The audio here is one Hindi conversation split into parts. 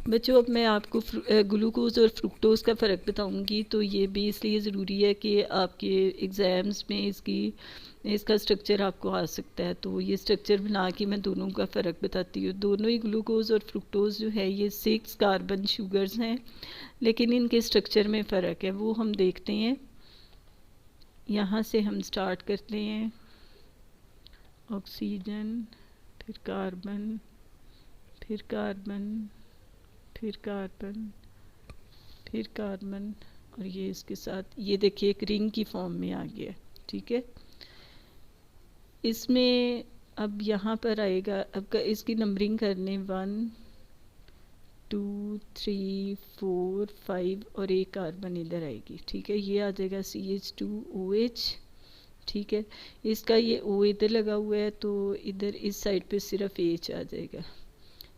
बच्चों अब मैं आपको ग्लूकोज़ और फ्रुक्टोज़ का फ़र्क बताऊंगी। तो ये भी इसलिए ज़रूरी है कि आपके एग्ज़ाम्स में इसका स्ट्रक्चर आपको आ सकता है। तो ये स्ट्रक्चर बना के मैं दोनों का फ़र्क बताती हूँ। दोनों ही ग्लूकोज़ और फ्रुक्टोज़ जो है ये 6 कार्बन शुगर्स हैं, लेकिन इनके स्ट्रक्चर में फ़र्क है, वो हम देखते हैं। यहाँ से हम स्टार्ट करते हैं। ऑक्सीजन, फिर कार्बन, फिर कार्बन, फिर कार्बन, फिर कार्बन, और ये इसके साथ ये देखिए एक रिंग की फॉर्म में आ गया। ठीक है, इसमें अब यहाँ पर आएगा, अब इसकी नंबरिंग करने 1 2 3 4 5 और एक कार्बन इधर आएगी। ठीक है, ये आ जाएगा CH2OH। ठीक है, इसका ये O इधर लगा हुआ है तो इधर इस साइड पे सिर्फ H आ जाएगा।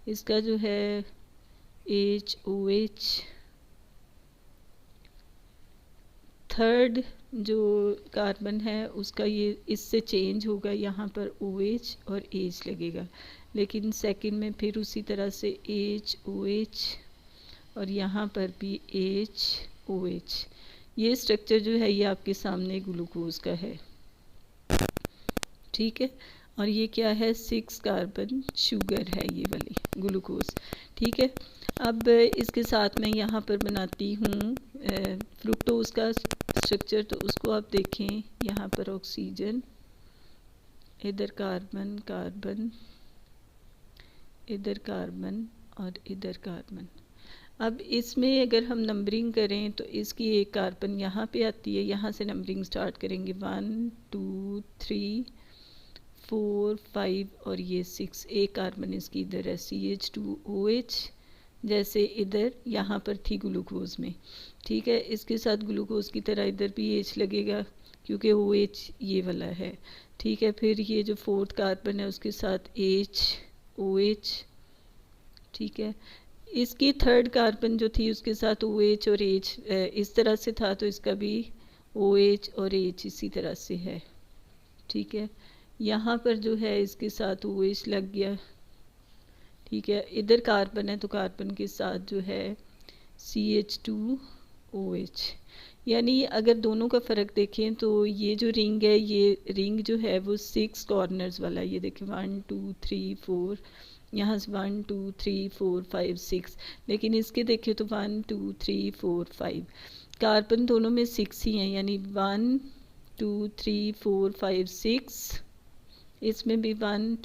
इसका जो है HOH, थर्ड जो कार्बन है उसका ये इससे चेंज होगा, यहाँ पर OH और H लगेगा, लेकिन सेकंड में फिर उसी तरह से HOH और यहाँ पर भी HOH। ये स्ट्रक्चर जो है ये आपके सामने ग्लूकोज का है। ठीक है, और ये क्या है, 6 कार्बन शुगर है ये वाली ग्लूकोज। ठीक है, अब इसके साथ मैं यहाँ पर बनाती हूँ फ्रुक्टोज का स्ट्रक्चर। तो उसको आप देखें, यहाँ पर ऑक्सीजन, इधर कार्बन कार्बन, इधर कार्बन और इधर कार्बन। अब इसमें अगर हम नंबरिंग करें तो इसकी एक कार्बन यहाँ पे आती है, यहाँ से नंबरिंग स्टार्ट करेंगे 1 2 3 4 5 और ये 6। एक कार्बन इसकी इधर है CH2OH, जैसे इधर यहाँ पर थी ग्लूकोज में। ठीक है, इसके साथ ग्लूकोज की तरह इधर भी H लगेगा क्योंकि OH ये वाला है। ठीक है, फिर ये जो फोर्थ कार्बन है उसके साथ HOH। ठीक है, इसकी थर्ड कार्बन जो थी उसके साथ OH और H इस तरह से था, तो इसका भी OH और H इसी तरह से है। ठीक है, यहाँ पर जो है इसके साथ OH लग गया। ठीक है, इधर कार्बन है तो कार्बन के साथ जो है CH2OH। यानी अगर दोनों का फ़र्क देखें तो ये जो रिंग है, ये रिंग जो है वो 6 कॉर्नर्स वाला है। ये देखें 1 2 3 4, यहाँ से 1 2 3 4 5 6, लेकिन इसके देखें तो 1 2 3 4 5 कार्बन दोनों में 6 ही हैं, यानी 1 2 3 4 5 6। इसमें भी 1